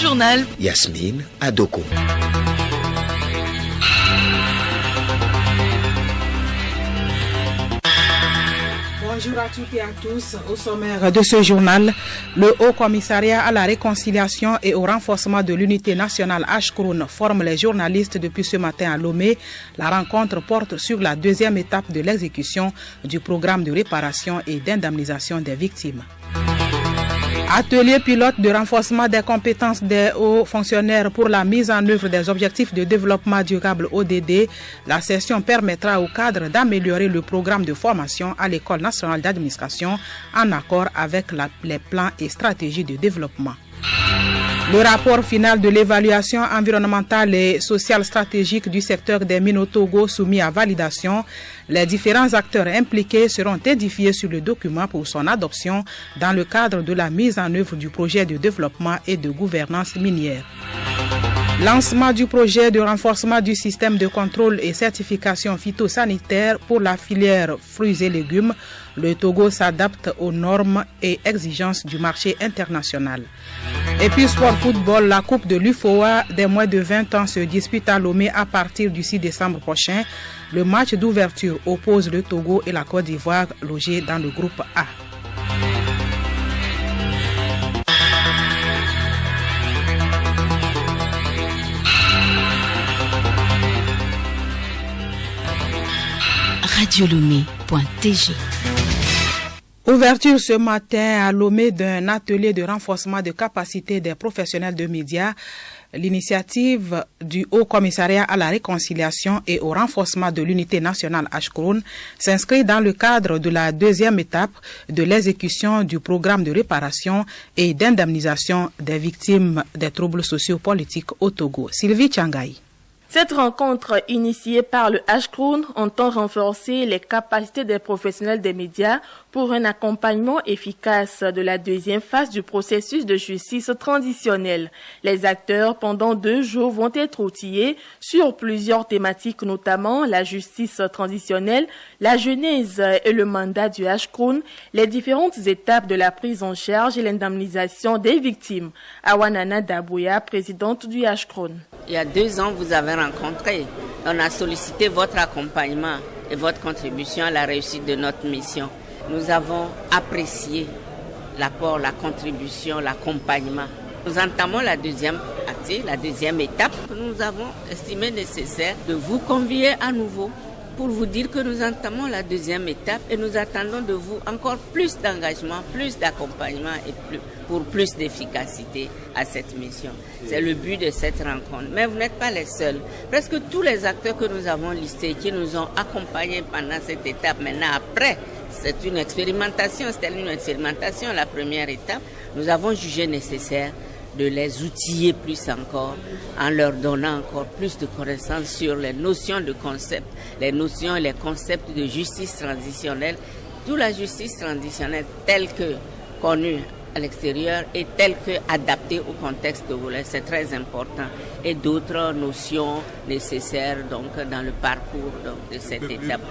journal. Yasmine Adoko. Bonjour à toutes et à tous. Au sommaire de ce journal, le Haut Commissariat à la réconciliation et au renforcement de l'unité nationale Ashkroun forme les journalistes depuis ce matin à Lomé. La rencontre porte sur la deuxième étape de l'exécution du programme de réparation et d'indemnisation des victimes. Atelier pilote de renforcement des compétences des hauts fonctionnaires pour la mise en œuvre des objectifs de développement durable ODD. La session permettra aux cadres d'améliorer le programme de formation à l'École nationale d'administration en accord avec les plans et stratégies de développement. Le rapport final de l'évaluation environnementale et sociale stratégique du secteur des mines au Togo soumis à validation. Les différents acteurs impliqués seront édifiés sur le document pour son adoption dans le cadre de la mise en œuvre du projet de développement et de gouvernance minière. Lancement du projet de renforcement du système de contrôle et certification phytosanitaire pour la filière fruits et légumes. Le Togo s'adapte aux normes et exigences du marché international. Et puis sport football, la Coupe de l'UFOA des moins de 20 ans se dispute à Lomé à partir du 6 décembre prochain. Le match d'ouverture oppose le Togo et la Côte d'Ivoire logés dans le groupe A. Radiolomé.tg. Ouverture ce matin à Lomé d'un atelier de renforcement de capacité des professionnels de médias. L'initiative du Haut Commissariat à la réconciliation et au renforcement de l'unité nationale Ashkroun s'inscrit dans le cadre de la deuxième étape de l'exécution du programme de réparation et d'indemnisation des victimes des troubles sociopolitiques au Togo. Sylvie Tchangaï. Cette rencontre initiée par le Ashkroun entend renforcer les capacités des professionnels des médias pour un accompagnement efficace de la deuxième phase du processus de justice transitionnelle. Les acteurs, pendant 2 jours, vont être outillés sur plusieurs thématiques, notamment la justice transitionnelle, la genèse et le mandat du Ashkroun, les différentes étapes de la prise en charge et l'indemnisation des victimes. Awanana Dabouya, présidente du Ashkroun. Il y a 2 ans, vous avez rencontré. On a sollicité votre accompagnement et votre contribution à la réussite de notre mission. Nous avons apprécié l'apport, la contribution, l'accompagnement. Nous entamons la deuxième étape. Nous avons estimé nécessaire de vous convier à nouveau pour vous dire que nous entamons la deuxième étape et nous attendons de vous encore plus d'engagement, plus d'accompagnement et pour plus d'efficacité à cette mission. C'est le but de cette rencontre. Mais vous n'êtes pas les seuls. Presque tous les acteurs que nous avons listés, qui nous ont accompagnés pendant cette étape, maintenant après, c'était une expérimentation, la première étape, nous avons jugé nécessaire de les outiller plus encore, en leur donnant encore plus de connaissances sur les notions de concepts, les notions et les concepts de justice transitionnelle, toute la justice transitionnelle telle que connue à l'extérieur et telle que adaptée au contexte togolais, c'est très important, et d'autres notions nécessaires donc dans le parcours de cette étape.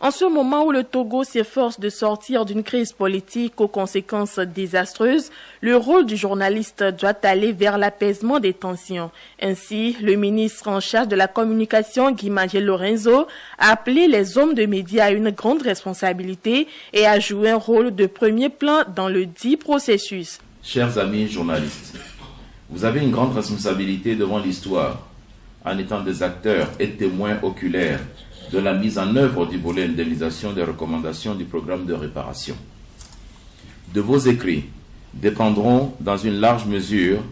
En ce moment où le Togo s'efforce de sortir d'une crise politique aux conséquences désastreuses, le rôle du journaliste doit aller vers l'apaisement des tensions. Ainsi, le ministre en charge de la communication, Guy Manuel Lorenzo, a appelé les hommes de médias à une grande responsabilité et à jouer un rôle de premier plan dans le dit processus. Chers amis journalistes, vous avez une grande responsabilité devant l'histoire en étant des acteurs et témoins oculaires de la mise en œuvre du volet indemnisation des recommandations du programme de réparation. De vos écrits dépendront dans une large mesure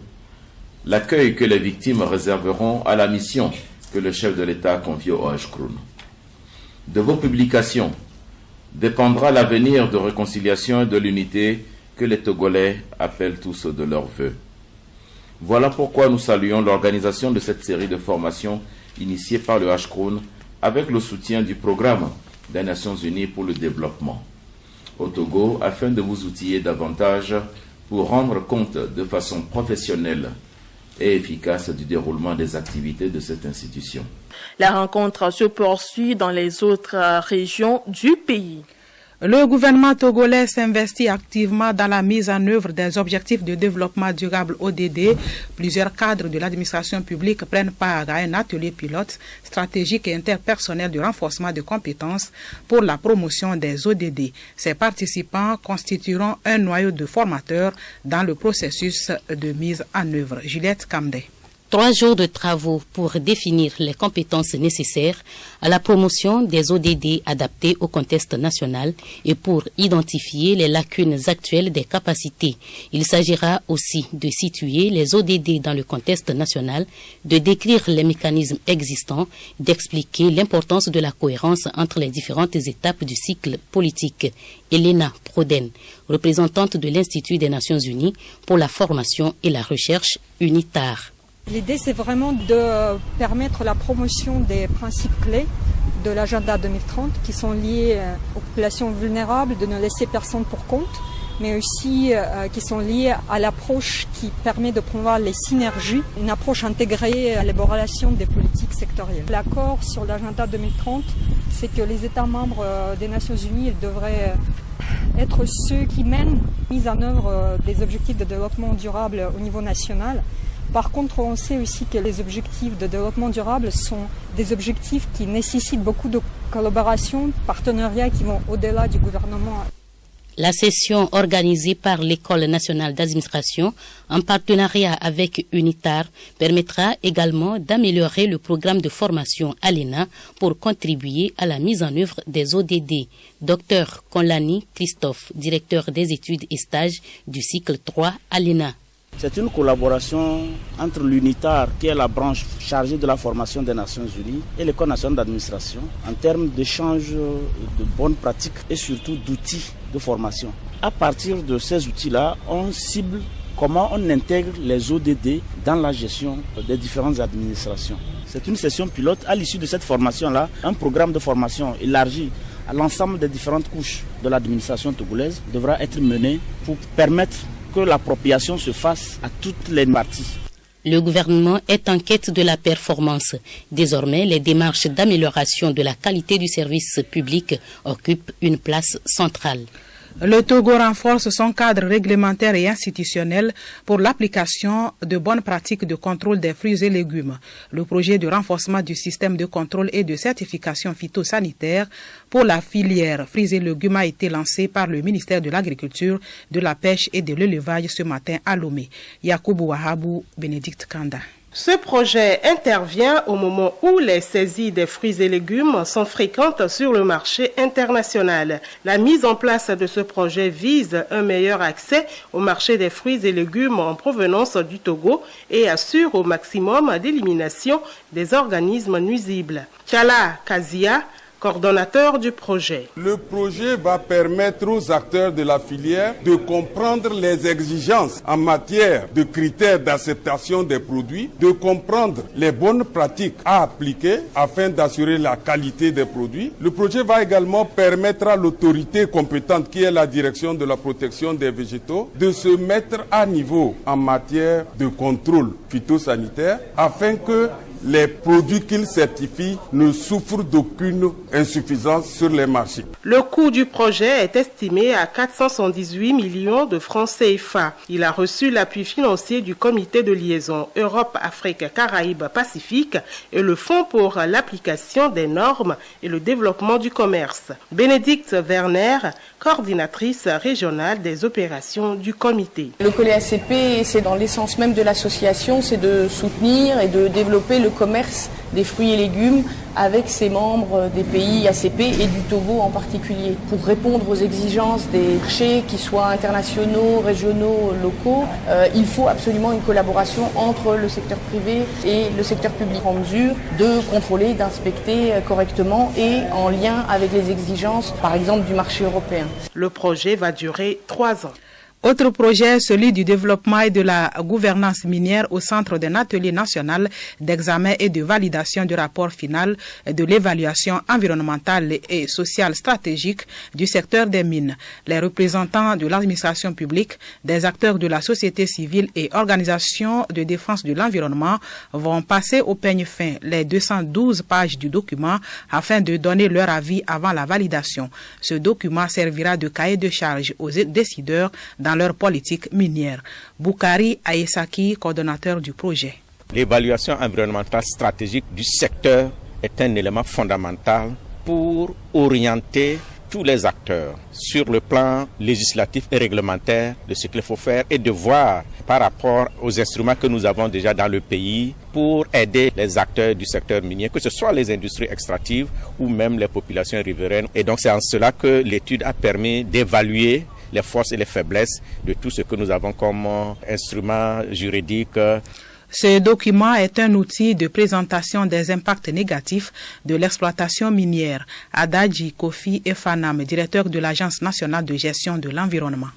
l'accueil que les victimes réserveront à la mission que le chef de l'État a confiée au Ashkroun. De vos publications dépendra l'avenir de réconciliation et de l'unité que les Togolais appellent tous de leur vœu. Voilà pourquoi nous saluons l'organisation de cette série de formations initiée par le Ashkroun avec le soutien du programme des Nations Unies pour le développement au Togo, afin de vous outiller davantage pour rendre compte de façon professionnelle et efficace du déroulement des activités de cette institution. La rencontre se poursuit dans les autres régions du pays. Le gouvernement togolais s'investit activement dans la mise en œuvre des objectifs de développement durable ODD. Plusieurs cadres de l'administration publique prennent part à un atelier pilote stratégique et interpersonnel de renforcement de compétences pour la promotion des ODD. Ces participants constitueront un noyau de formateurs dans le processus de mise en œuvre. Juliette Kamdé. 3 jours de travaux pour définir les compétences nécessaires à la promotion des ODD adaptés au contexte national et pour identifier les lacunes actuelles des capacités. Il s'agira aussi de situer les ODD dans le contexte national, de décrire les mécanismes existants, d'expliquer l'importance de la cohérence entre les différentes étapes du cycle politique. Elena Proden, représentante de l'Institut des Nations Unies pour la formation et la recherche UNITAR. L'idée, c'est vraiment de permettre la promotion des principes clés de l'agenda 2030 qui sont liés aux populations vulnérables, de ne laisser personne pour compte, mais aussi qui sont liés à l'approche qui permet de promouvoir les synergies, une approche intégrée à l'élaboration des politiques sectorielles. L'accord sur l'agenda 2030, c'est que les États membres des Nations Unies devraient être ceux qui mènent la mise en œuvre des objectifs de développement durable au niveau national. Par contre, on sait aussi que les objectifs de développement durable sont des objectifs qui nécessitent beaucoup de collaboration, partenariats qui vont au-delà du gouvernement. La session organisée par l'École nationale d'administration en partenariat avec UNITAR permettra également d'améliorer le programme de formation à l'ENA pour contribuer à la mise en œuvre des ODD. Dr Konlani Christophe, directeur des études et stages du cycle 3 à l'ENA. C'est une collaboration entre l'UNITAR, qui est la branche chargée de la formation des Nations Unies, et l'École nationale d'administration, en termes d'échange de bonnes pratiques et surtout d'outils de formation. À partir de ces outils-là, on cible comment on intègre les ODD dans la gestion des différentes administrations. C'est une session pilote. À l'issue de cette formation-là, un programme de formation élargi à l'ensemble des différentes couches de l'administration togolaise devra être mené pour permettre que l'appropriation se fasse à toutes les parties. Le gouvernement est en quête de la performance. Désormais, les démarches d'amélioration de la qualité du service public occupent une place centrale. Le Togo renforce son cadre réglementaire et institutionnel pour l'application de bonnes pratiques de contrôle des fruits et légumes. Le projet de renforcement du système de contrôle et de certification phytosanitaire pour la filière fruits et légumes a été lancé par le ministère de l'Agriculture, de la Pêche et de l'Élevage ce matin à Lomé. Yacoubou Wahabou, Bénédicte Kanda. Ce projet intervient au moment où les saisies des fruits et légumes sont fréquentes sur le marché international. La mise en place de ce projet vise un meilleur accès au marché des fruits et légumes en provenance du Togo et assure au maximum l'élimination des organismes nuisibles. Tchala Kazia, coordonnateur du projet. Le projet va permettre aux acteurs de la filière de comprendre les exigences en matière de critères d'acceptation des produits, de comprendre les bonnes pratiques à appliquer afin d'assurer la qualité des produits. Le projet va également permettre à l'autorité compétente, qui est la direction de la protection des végétaux, de se mettre à niveau en matière de contrôle phytosanitaire afin que les produits qu'ils certifient ne souffrent d'aucune insuffisance sur les marchés. Le coût du projet est estimé à 418 millions de francs CFA. Il a reçu l'appui financier du Comité de liaison Europe-Afrique-Caraïbes-Pacifique et le Fonds pour l'application des normes et le développement du commerce. Bénédicte Werner, coordinatrice régionale des opérations du comité. Le Collet ACP, c'est dans l'essence même de l'association, c'est de soutenir et de développer le commerce des fruits et légumes avec ses membres des pays ACP et du Togo en particulier. Pour répondre aux exigences des marchés, qu'ils soient internationaux, régionaux, locaux, il faut absolument une collaboration entre le secteur privé et le secteur public en mesure de contrôler, d'inspecter correctement et en lien avec les exigences, par exemple, du marché européen. Le projet va durer 3 ans. Autre projet, celui du développement et de la gouvernance minière au centre d'un atelier national d'examen et de validation du rapport final de l'évaluation environnementale et sociale stratégique du secteur des mines. Les représentants de l'administration publique, des acteurs de la société civile et organisations de défense de l'environnement vont passer au peigne fin les 212 pages du document afin de donner leur avis avant la validation. Ce document servira de cahier de charge aux décideurs dans leur politique minière. Boukari Aïsaki, coordonnateur du projet. L'évaluation environnementale stratégique du secteur est un élément fondamental pour orienter tous les acteurs sur le plan législatif et réglementaire de ce qu'il faut faire et de voir par rapport aux instruments que nous avons déjà dans le pays pour aider les acteurs du secteur minier, que ce soit les industries extractives ou même les populations riveraines. Et donc c'est en cela que l'étude a permis d'évaluer les forces et les faiblesses de tout ce que nous avons comme instrument juridique. Ce document est un outil de présentation des impacts négatifs de l'exploitation minière. Adadji Kofi Efanam, directeur de l'Agence nationale de gestion de l'environnement.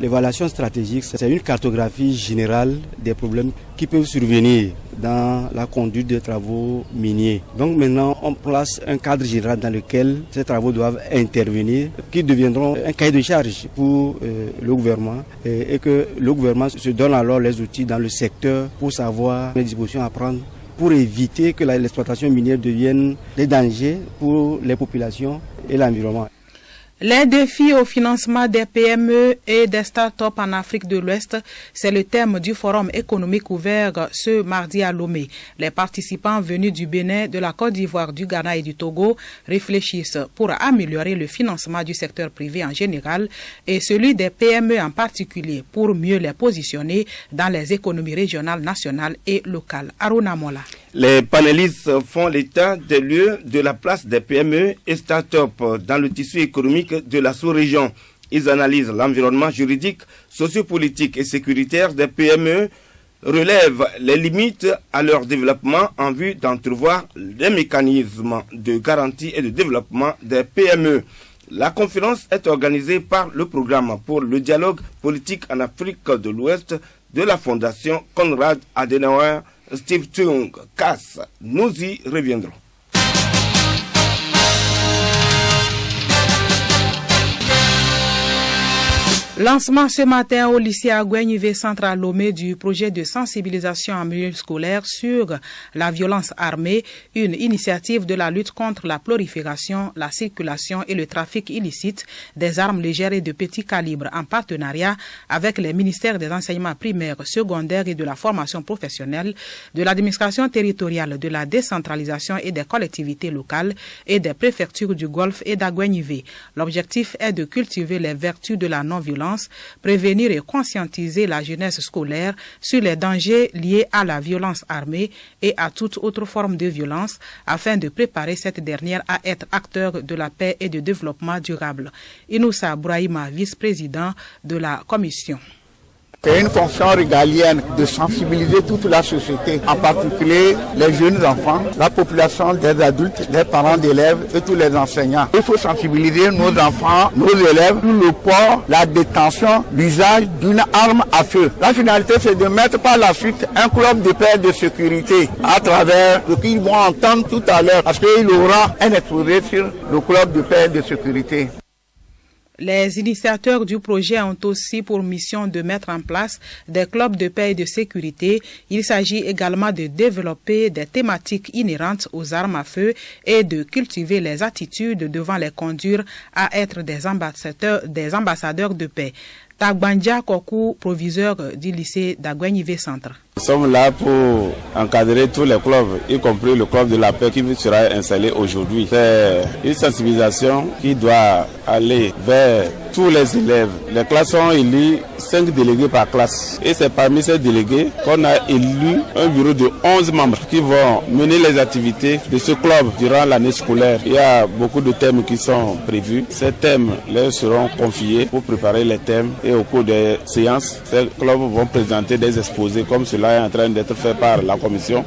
L'évaluation stratégique, c'est une cartographie générale des problèmes qui peuvent survenir dans la conduite des travaux miniers. Donc maintenant, on place un cadre général dans lequel ces travaux doivent intervenir, qui deviendront un cahier de charge pour le gouvernement et que le gouvernement se donne alors les outils dans le secteur pour savoir les dispositions à prendre pour éviter que l'exploitation minière devienne des dangers pour les populations et l'environnement. Les défis au financement des PME et des start-up en Afrique de l'Ouest, c'est le thème du forum économique ouvert ce mardi à Lomé. Les participants venus du Bénin, de la Côte d'Ivoire, du Ghana et du Togo réfléchissent pour améliorer le financement du secteur privé en général et celui des PME en particulier pour mieux les positionner dans les économies régionales, nationales et locales. Aruna Mola. Les panélistes font l'état des lieux de la place des PME et start-up dans le tissu économique de la sous-région. Ils analysent l'environnement juridique, sociopolitique et sécuritaire des PME, relèvent les limites à leur développement en vue d'entrevoir les mécanismes de garantie et de développement des PME. La conférence est organisée par le programme pour le dialogue politique en Afrique de l'Ouest de la Fondation Konrad Adenauer Stiftung CAS. Nous y reviendrons. Lancement ce matin au lycée Agouin-Ivé Central Lomé du projet de sensibilisation en milieu scolaire sur la violence armée, une initiative de la lutte contre la prolifération, la circulation et le trafic illicite des armes légères et de petit calibre en partenariat avec les ministères des enseignements primaires, secondaires et de la formation professionnelle, de l'administration territoriale, de la décentralisation et des collectivités locales et des préfectures du Golfe et d'Agouin-Ivé. L'objectif est de cultiver les vertus de la non-violence, prévenir et conscientiser la jeunesse scolaire sur les dangers liés à la violence armée et à toute autre forme de violence afin de préparer cette dernière à être acteur de la paix et du développement durable. Inoussa Bouraïma, vice-président de la commission. C'est une fonction régalienne de sensibiliser toute la société, en particulier les jeunes enfants, la population des adultes, les parents d'élèves et tous les enseignants. Il faut sensibiliser nos enfants, nos élèves sur le port, la détention, l'usage d'une arme à feu. La finalité, c'est de mettre par la suite un club de paix et de sécurité à travers ce qu'ils vont entendre tout à l'heure, parce qu'il y aura un exposé sur le club de paix et de sécurité. Les initiateurs du projet ont aussi pour mission de mettre en place des clubs de paix et de sécurité. Il s'agit également de développer des thématiques inhérentes aux armes à feu et de cultiver les attitudes devant les conduire à être des ambassadeurs de paix. Tagbanja Kokou, proviseur du lycée d'Agouin-Ivé Centre. Nous sommes là pour encadrer tous les clubs, y compris le club de la paix qui sera installé aujourd'hui. C'est une sensibilisation qui doit aller vers tous les élèves. Les classes sont élues 5 délégués par classe. Et c'est parmi ces délégués qu'on a élu un bureau de 11 membres qui vont mener les activités de ce club durant l'année scolaire. Il y a beaucoup de thèmes qui sont prévus. Ces thèmes leur seront confiés pour préparer les thèmes. Et au cours des séances, ces clubs vont présenter des exposés comme cela est en train d'être fait par la commission.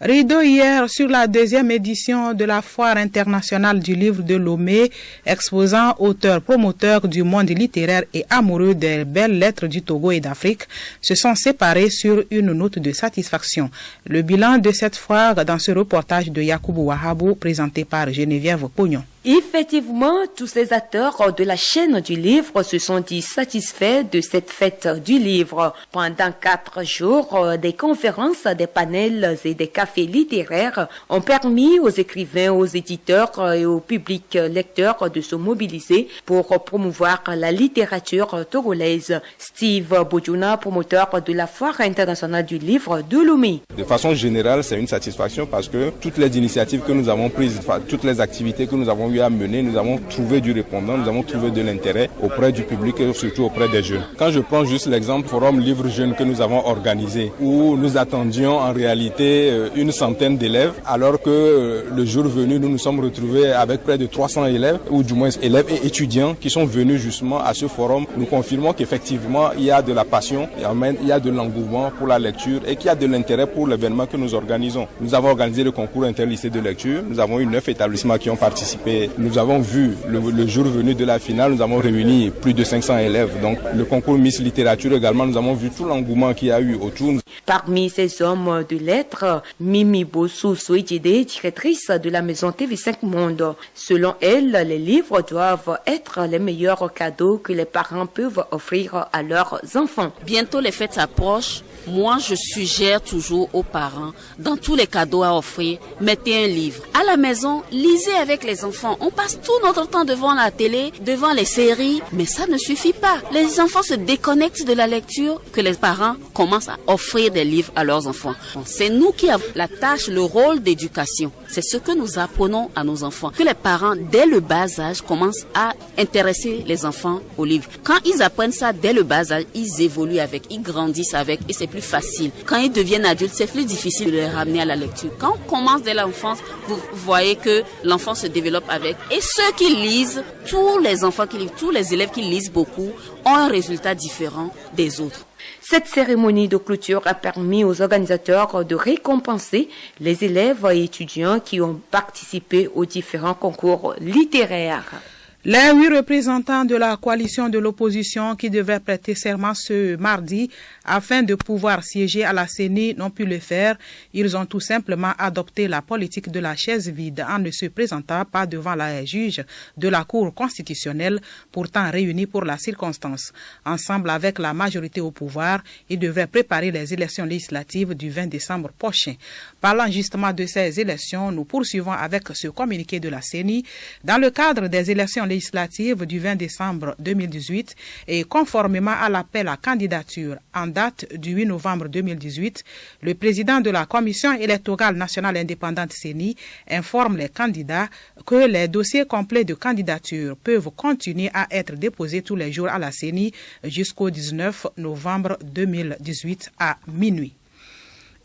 Rideau hier sur la deuxième édition de la Foire internationale du livre de Lomé, exposant auteurs, promoteurs du monde littéraire et amoureux des belles lettres du Togo et d'Afrique se sont séparés sur une note de satisfaction. Le bilan de cette foire dans ce reportage de Yacoubou Wahabou présenté par Geneviève Pognon. Effectivement, tous ces acteurs de la chaîne du livre se sont dit satisfaits de cette fête du livre. Pendant 4 jours, des conférences, des panels et des cafés littéraires ont permis aux écrivains, aux éditeurs et au public lecteur de se mobiliser pour promouvoir la littérature togolaise. Steve Bodjouna, promoteur de la Foire internationale du livre de Lomé. De façon générale, c'est une satisfaction parce que toutes les initiatives que nous avons prises, toutes les activités que nous avons à mener, nous avons trouvé du répondant, nous avons trouvé de l'intérêt auprès du public et surtout auprès des jeunes. Quand je prends juste l'exemple Forum Livre Jeune que nous avons organisé, où nous attendions en réalité une centaine d'élèves, alors que le jour venu, nous nous sommes retrouvés avec près de 300 élèves, ou du moins élèves et étudiants qui sont venus justement à ce forum. Nous confirmons qu'effectivement, il y a de la passion, il y a de l'engouement pour la lecture et qu'il y a de l'intérêt pour l'événement que nous organisons. Nous avons organisé le concours interlycée de lecture, nous avons eu 9 établissements qui ont participé. Nous avons vu le jour venu de la finale, nous avons réuni plus de 500 élèves. Donc le concours Miss Littérature également, nous avons vu tout l'engouement qu'il y a eu autour. Parmi ces hommes de lettres, Mimi Bossou Souidjide, directrice de la maison TV5 Monde. Selon elle, les livres doivent être les meilleurs cadeaux que les parents peuvent offrir à leurs enfants. Bientôt les fêtes approchent. Moi, je suggère toujours aux parents, dans tous les cadeaux à offrir, mettez un livre. À la maison, lisez avec les enfants. On passe tout notre temps devant la télé, devant les séries, mais ça ne suffit pas. Les enfants se déconnectent de la lecture, que les parents commencent à offrir des livres à leurs enfants. C'est nous qui avons la tâche, le rôle d'éducation. C'est ce que nous apprenons à nos enfants. Que les parents, dès le bas âge, commencent à intéresser les enfants aux livres. Quand ils apprennent ça dès le bas âge, ils évoluent avec, ils grandissent avec, et c'est plus facile. Quand ils deviennent adultes, c'est plus difficile de les ramener à la lecture. Quand on commence dès l'enfance, vous voyez que l'enfant se développe avec. Et ceux qui lisent, tous les enfants qui lisent, tous les élèves qui lisent beaucoup, ont un résultat différent des autres. Cette cérémonie de clôture a permis aux organisateurs de récompenser les élèves et étudiants qui ont participé aux différents concours littéraires. Les 8 représentants de la coalition de l'opposition qui devaient prêter serment ce mardi afin de pouvoir siéger à la CENI n'ont pu le faire. Ils ont tout simplement adopté la politique de la chaise vide en ne se présentant pas devant la juge de la Cour constitutionnelle, pourtant réunie pour la circonstance. Ensemble avec la majorité au pouvoir, ils devraient préparer les élections législatives du 20 décembre prochain. Parlant justement de ces élections, nous poursuivons avec ce communiqué de la CENI. Dans le cadre des élections législatives du 20 décembre 2018 et conformément à l'appel à candidature en date du 8 novembre 2018, le président de la Commission électorale nationale indépendante CENI informe les candidats que les dossiers complets de candidature peuvent continuer à être déposés tous les jours à la CENI jusqu'au 19 novembre 2018 à minuit.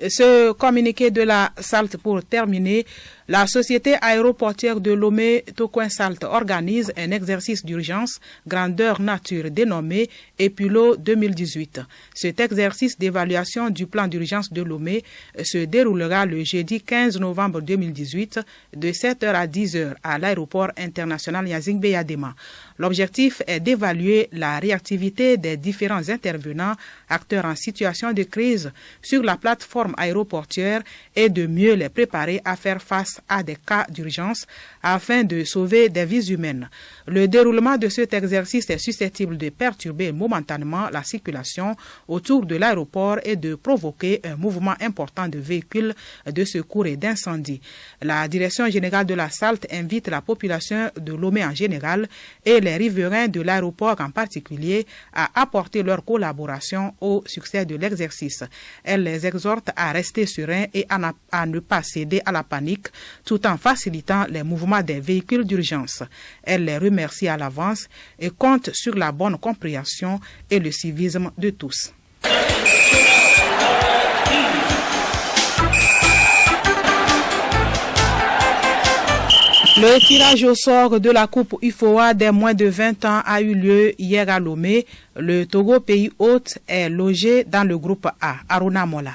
Ce communiqué de la SALT pour terminer, la société aéroportière de Lomé Tokoin Salt organise un exercice d'urgence grandeur nature dénommé EPULO 2018. Cet exercice d'évaluation du plan d'urgence de Lomé se déroulera le jeudi 15 novembre 2018 de 7h à 10h à l'aéroport international Yazingbe Yadema. L'objectif est d'évaluer la réactivité des différents intervenants, acteurs en situation de crise sur la plateforme aéroportière et de mieux les préparer à faire face à des cas d'urgence afin de sauver des vies humaines. Le déroulement de cet exercice est susceptible de perturber momentanément la circulation autour de l'aéroport et de provoquer un mouvement important de véhicules de secours et d'incendie. La direction générale de la SALT invite la population de Lomé en général et les riverains de l'aéroport en particulier à apporter leur collaboration au succès de l'exercice. Elle les exhorte à rester sereins et à ne pas céder à la panique tout en facilitant les mouvements des véhicules d'urgence. Elle les remercie à l'avance et compte sur la bonne compréhension et le civisme de tous. Le tirage au sort de la Coupe UFOA des moins de 20 ans a eu lieu hier à Lomé. Le Togo, pays hôte, est logé dans le groupe A. Aruna Mola.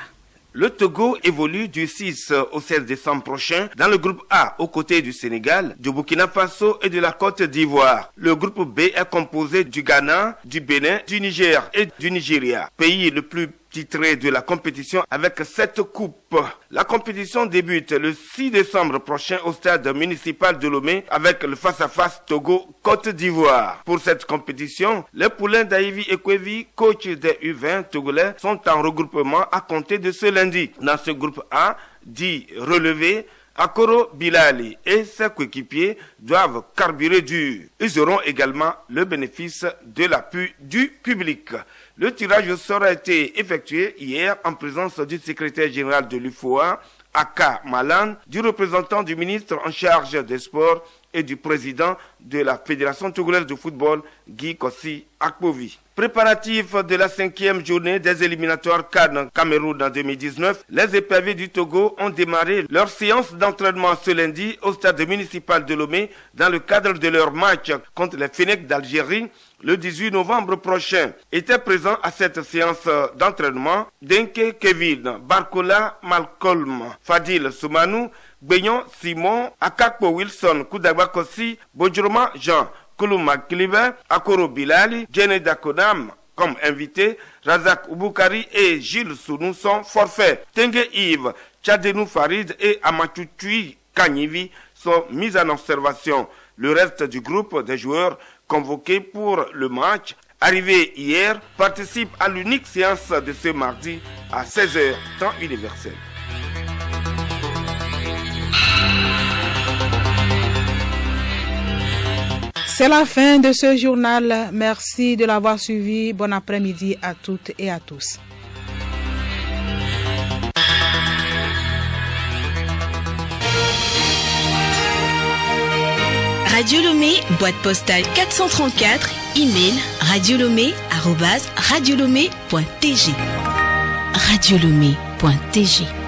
Le Togo évolue du 6 au 16 décembre prochain dans le groupe A aux côtés du Sénégal, du Burkina Faso et de la Côte d'Ivoire. Le groupe B est composé du Ghana, du Bénin, du Niger et du Nigeria, pays le plus titré de la compétition avec 7 coupes. La compétition débute le 6 décembre prochain au stade municipal de Lomé avec le face-à-face Togo-Côte d'Ivoire. Pour cette compétition, les poulains d'Aïvi Ekwevi, coach des U20 togolais, sont en regroupement à compter de ce lundi. Dans ce groupe A, dit relevé, Akoro Bilali et ses coéquipiers doivent carburer dur. Ils auront également le bénéfice de l'appui du public. Le tirage au sort a été effectué hier en présence du secrétaire général de l'UFOA, Aka Malan, du représentant du ministre en charge des sports et du président de la Fédération togolaise de football, Guy Kossi Akpovi. Préparatif de la 5e journée des éliminatoires CAN Cameroun en 2019, les épavés du Togo ont démarré leur séance d'entraînement ce lundi au stade municipal de Lomé dans le cadre de leur match contre les Fennecs d'Algérie le 18 novembre prochain. Étaient présents à cette séance d'entraînement Denke Kevin, Barcola Malcolm, Fadil Soumanou, Gbeyon Simon, Akakpo Wilson, Koudagba Kossi, Bojroma Jean, Koulouma Kliber, Akoro Bilali, Djene Dakodam comme invité, Razak Ouboukari et Gilles Sounou sont forfaits. Tengue Yves, Tchadenou Farid et Amatutui Kanyivi sont mis en observation. Le reste du groupe des joueurs convoqués pour le match, arrivé hier, participe à l'unique séance de ce mardi à 16h, temps universel. C'est la fin de ce journal. Merci de l'avoir suivi. Bon après-midi à toutes et à tous. Radio Lomé, boîte postale 434, email radiolomé@radiolomé.tg. radiolomé.tg